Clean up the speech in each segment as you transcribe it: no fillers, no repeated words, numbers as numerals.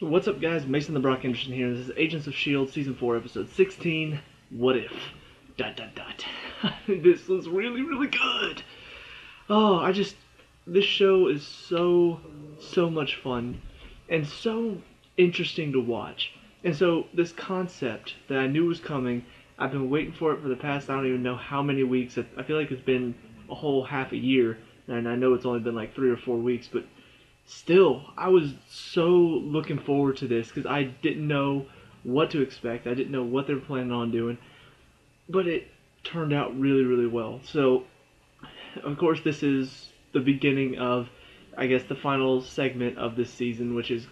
What's up, guys? Mason the Brock Henderson here. This is Agents of S.H.I.E.L.D. Season 4, Episode 16, What If? Dot dot dot. This was really, really good! This show is so much fun, and so interesting to watch. And so, this concept that I knew was coming, I've been waiting for it for the past, I don't even know how many weeks. I feel like it's been a whole half a year, and I know it's only been like 3 or 4 weeks, but still, I was so looking forward to this because I didn't know what to expect. I didn't know what they were planning on doing, but it turned out really, really well. So, of course, this is the beginning of, I guess, the final segment of this season, which is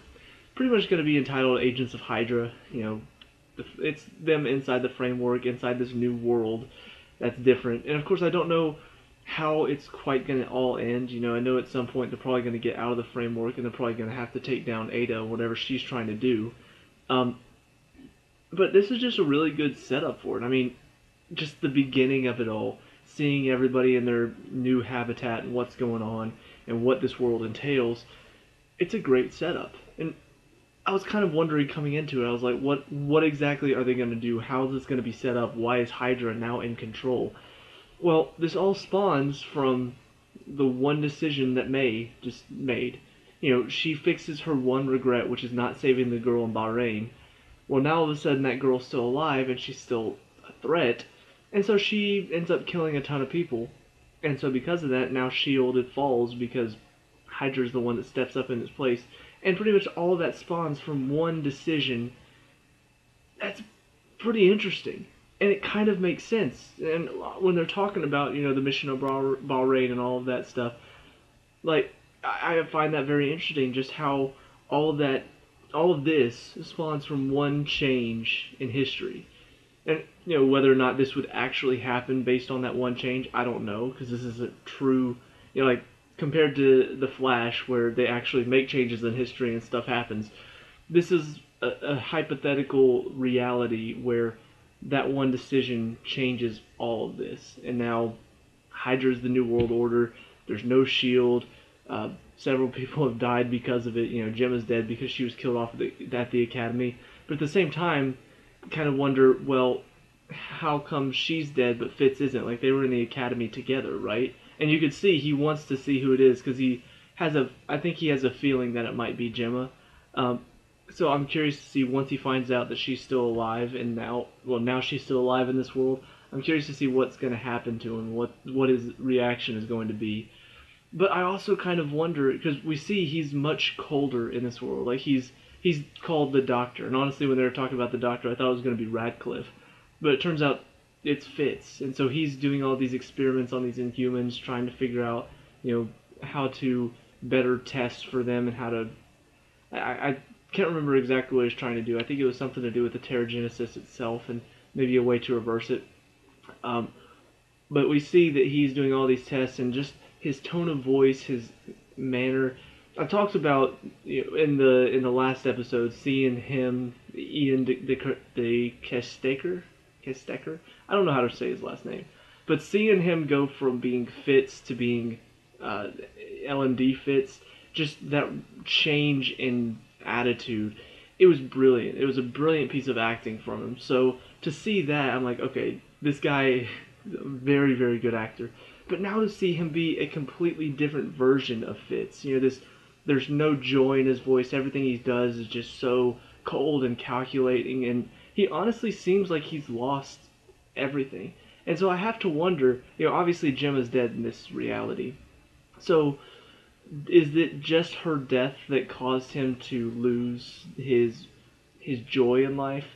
pretty much going to be entitled Agents of Hydra. It's them inside the framework, inside this new world that's different. And of course, I don't know how it's quite going to all end. I know at some point they're probably going to get out of the framework and they're probably going to have to take down Ada, whatever she's trying to do. But this is just a really good setup for it. I mean, just the beginning of it all, seeing everybody in their new habitat and what's going on and what this world entails, it's a great setup. And I was kind of wondering coming into it, I was like, what exactly are they going to do? How is this going to be set up? Why is Hydra now in control? Well, this all spawns from the one decision that May just made. She fixes her one regret, which is not saving the girl in Bahrain. Well, now all of a sudden that girl's still alive and she's still a threat, and so she ends up killing a ton of people. And so because of that, now S.H.I.E.L.D. it falls because Hydra's the one that steps up in its place. And pretty much all of that spawns from one decision. That's pretty interesting. And it kind of makes sense. And when they're talking about, the mission of Bahrain and all of that stuff, like, I find that very interesting, just how all of this spawns from one change in history. And, whether or not this would actually happen based on that one change, I don't know, because this isn't true, like, compared to The Flash, where they actually make changes in history and stuff happens. This is a hypothetical reality where that one decision changes all of this. And now Hydra's the new world order. There's no S.H.I.E.L.D. Several people have died because of it. Gemma's dead because she was killed off at the academy. But at the same time, kind of wonder, well, how come she's dead but Fitz isn't? Like, they were in the academy together, right? And you could see he wants to see who it is because I think he has a feeling that it might be Gemma. So I'm curious to see, once he finds out that she's still alive, and now she's still alive in this world, I'm curious to see what's going to happen to him, what his reaction is going to be. But I also kind of wonder, because we see he's much colder in this world. Like, he's called the Doctor, and honestly, when they were talking about the Doctor, I thought it was going to be Radcliffe. But it turns out it's Fitz, and so he's doing all these experiments on these Inhumans, trying to figure out, how to better test for them and how to... I can't remember exactly what he was trying to do. I think it was something to do with the Terrigenesis itself and maybe a way to reverse it. But we see that he's doing all these tests, and just his tone of voice, his manner. I talked about, in the last episode, seeing him, Ian de Kesteker. I don't know how to say his last name, but seeing him go from being Fitz to being LMD Fitz, just that change in attitude, it was brilliant. It was a brilliant piece of acting from him. So to see that, I'm like, okay, this guy, very, very good actor. But now to see him be a completely different version of Fitz, there's no joy in his voice. Everything he does is just so cold and calculating, and he honestly seems like he's lost everything. And so I have to wonder, obviously Gemma's dead in this reality. So is it just her death that caused him to lose his joy in life?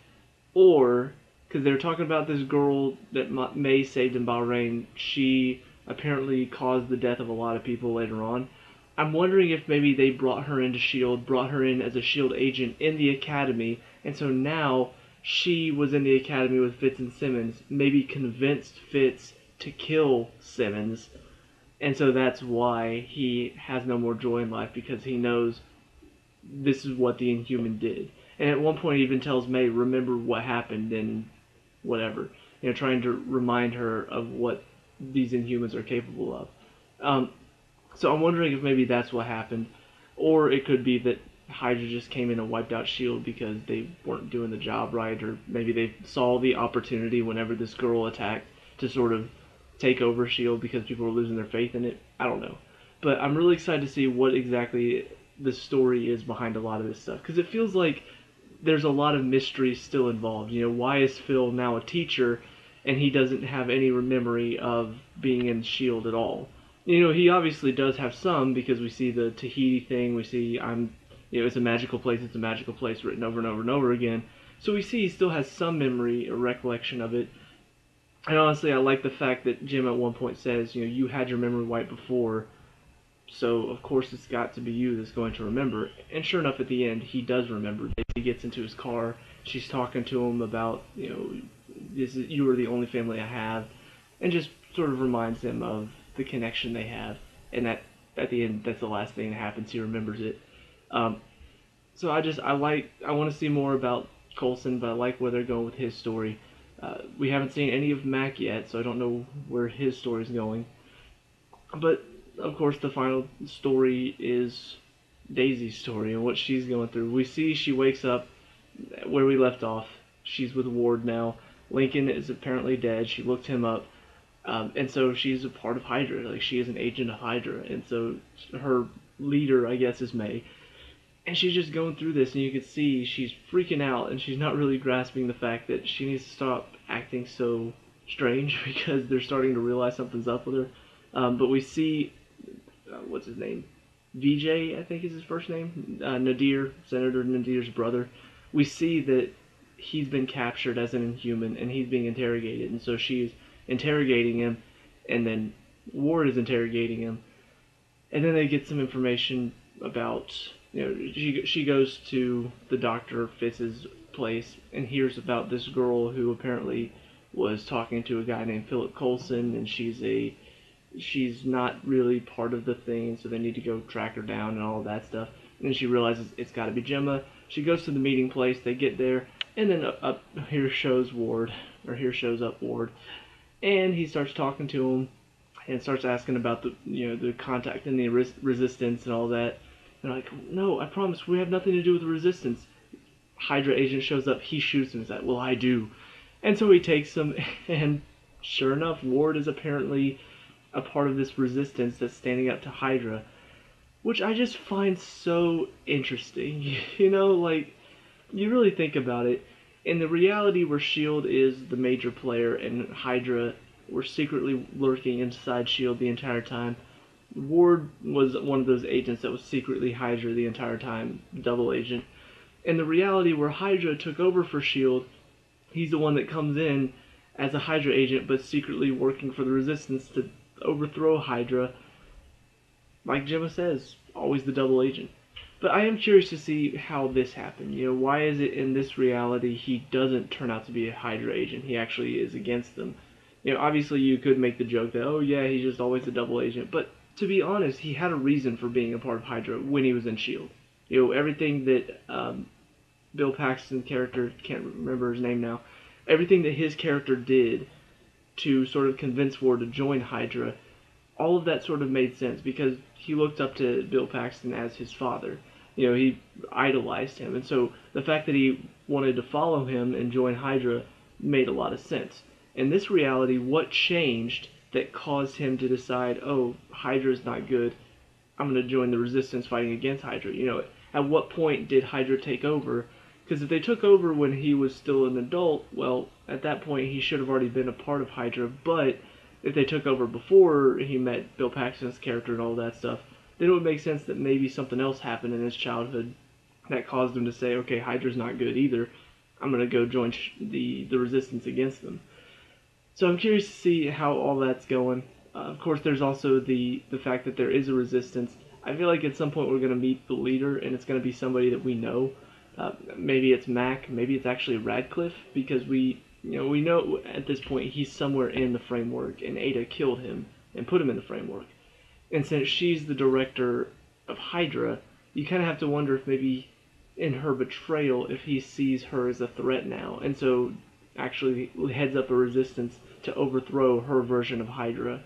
Or, because they were talking about this girl that May saved in Bahrain, she apparently caused the death of a lot of people later on. I'm wondering if maybe they brought her into S.H.I.E.L.D., brought her in as a S.H.I.E.L.D. agent in the academy, and so now she was in the academy with Fitz and Simmons, maybe convinced Fitz to kill Simmons, and so that's why he has no more joy in life, because he knows this is what the Inhuman did. And at one point he even tells May, remember what happened and whatever, trying to remind her of what these Inhumans are capable of. So I'm wondering if maybe that's what happened, or it could be that Hydra just came in and wiped out S.H.I.E.L.D. because they weren't doing the job right, or maybe they saw the opportunity whenever this girl attacked to sort of take over S.H.I.E.L.D. because people were losing their faith in it. I don't know. But I'm really excited to see what exactly the story is behind a lot of this stuff, because it feels like there's a lot of mystery still involved. You know, why is Phil now a teacher and he doesn't have any memory of being in S.H.I.E.L.D. at all? You know, he obviously does have some, because we see the Tahiti thing, we see it's a magical place, it's a magical place written over and over and over again. So we see he still has some memory or recollection of it. And honestly, I like the fact that Jim at one point says, you had your memory wiped before, so of course it's got to be you that's going to remember. And sure enough, at the end, he does remember. He gets into his car. She's talking to him about, you are the only family I have, and just sort of reminds him of the connection they have. And that at the end, that's the last thing that happens. He remembers it. So I want to see more about Coulson, but I like where they're going with his story. We haven't seen any of Mac yet, so I don't know where his story's going. But of course, the final story is Daisy's story and what she's going through. We see she wakes up where we left off. She's with Ward now. Lincoln is apparently dead. She looked him up. And so she's a part of Hydra. Like, she is an agent of Hydra. And so her leader, I guess, is May. And she's just going through this, and you can see she's freaking out, and she's not really grasping the fact that she needs to stop acting so strange, because they're starting to realize something's up with her. But we see, what's his name? VJ, I think is his first name. Nadir, Senator Nadir's brother. We see that he's been captured as an Inhuman, and he's being interrogated. And so she's interrogating him, and then Ward is interrogating him. And then they get some information about, she goes to the Dr. Fitz's place and hears about this girl who apparently was talking to a guy named Philip Coulson, and she's not really part of the thing, so they need to go track her down and all of that stuff. And then she realizes it's got to be Gemma. She goes to the meeting place. They get there, and then here shows up Ward, and he starts talking to him and starts asking about the contact and the resistance and all that. They're like, no, I promise, we have nothing to do with the resistance. Hydra agent shows up, he shoots him. He's like, well, I do. And so he takes him, and sure enough, Ward is apparently a part of this resistance that's standing up to Hydra, which I just find so interesting. Like, you really think about it, in the reality where S.H.I.E.L.D. is the major player and Hydra were secretly lurking inside S.H.I.E.L.D. the entire time, Ward was one of those agents that was secretly Hydra the entire time, double agent. In the reality where Hydra took over for S.H.I.E.L.D., he's the one that comes in as a Hydra agent but secretly working for the Resistance to overthrow Hydra. Like Gemma says, always the double agent. But I am curious to see how this happened. Why is it in this reality he doesn't turn out to be a Hydra agent? He actually is against them. Obviously you could make the joke that, oh yeah, he's just always a double agent, but to be honest, he had a reason for being a part of Hydra when he was in S.H.I.E.L.D. Everything that Bill Paxton's character, can't remember his name now, everything that his character did to sort of convince Ward to join Hydra, all of that sort of made sense because he looked up to Bill Paxton as his father. He idolized him, and so the fact that he wanted to follow him and join Hydra made a lot of sense. In this reality, what changed that caused him to decide, oh, Hydra's not good, I'm going to join the Resistance fighting against Hydra? At what point did Hydra take over? Because if they took over when he was still an adult, well, at that point he should have already been a part of Hydra, but if they took over before he met Bill Paxton's character and all that stuff, then it would make sense that maybe something else happened in his childhood that caused him to say, okay, Hydra's not good either, I'm going to go join the Resistance against them. So I'm curious to see how all that's going. Of course, there's also the fact that there is a resistance. I feel like at some point we're going to meet the leader, and it's going to be somebody that we know. Maybe it's Mac, maybe it's actually Radcliffe, because we know at this point he's somewhere in the framework, and Ada killed him and put him in the framework. And since she's the director of Hydra, you kind of have to wonder if maybe in her betrayal, if he sees her as a threat now, and so actually heads up a resistance to overthrow her version of Hydra.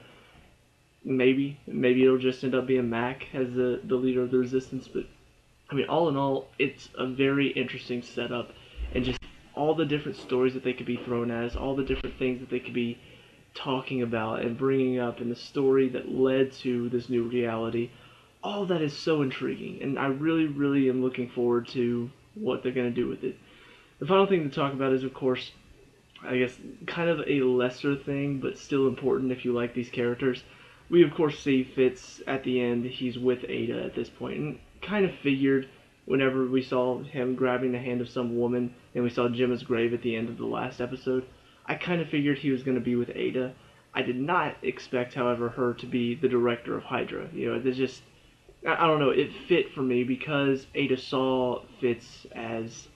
Maybe it'll just end up being Mac as the leader of the resistance, but I mean, all in all, it's a very interesting setup, and just all the different stories that they could be thrown at us, all the different things that they could be talking about and bringing up, and the story that led to this new reality. All that is so intriguing, and I really, really am looking forward to what they're going to do with it. The final thing to talk about is, of course, I guess kind of a lesser thing, but still important if you like these characters. We of course see Fitz at the end. He's with Ada at this point, and kind of figured whenever we saw him grabbing the hand of some woman, and we saw Gemma's grave at the end of the last episode, I kind of figured he was going to be with Ada. I did not expect, however, her to be the director of Hydra. You know, there's just I don't know. It fit for me because Ada saw Fitz as,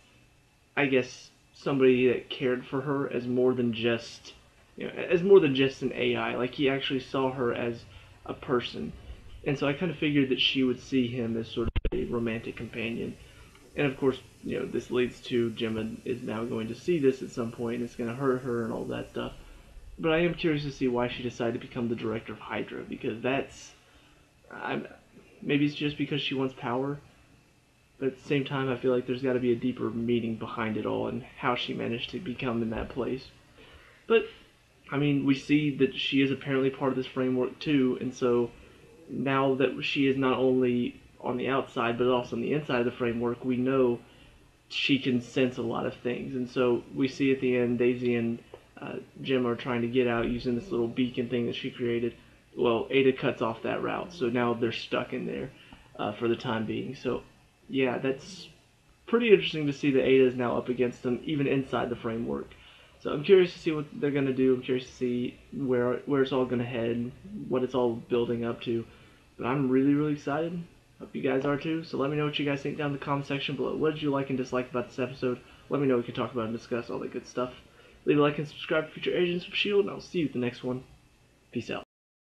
I guess, somebody that cared for her as more than just, as more than just an AI. Like he actually saw her as a person, and so I kind of figured that she would see him as sort of a romantic companion. And of course, this leads to Gemma is now going to see this at some point, and it's going to hurt her and all that stuff. But I am curious to see why she decided to become the director of Hydra, because I'm, maybe it's just because she wants power, but at the same time, I feel like there's got to be a deeper meaning behind it all and how she managed to become in that place. But, I mean, we see that she is apparently part of this framework too, and so now that she is not only on the outside but also on the inside of the framework, we know she can sense a lot of things. And so we see at the end Daisy and Jim are trying to get out using this little beacon thing that she created. Well, Ada cuts off that route, so now they're stuck in there for the time being. So, yeah, that's pretty interesting to see that Ada is now up against them, even inside the framework. So I'm curious to see what they're going to do. I'm curious to see where it's all going to head, what it's all building up to. But I'm really, really excited. Hope you guys are too. So let me know what you guys think down in the comment section below. What did you like and dislike about this episode? Let me know. We can talk about and discuss all that good stuff. Leave a like and subscribe for future Agents of S.H.I.E.L.D. and I'll see you at the next one. Peace out.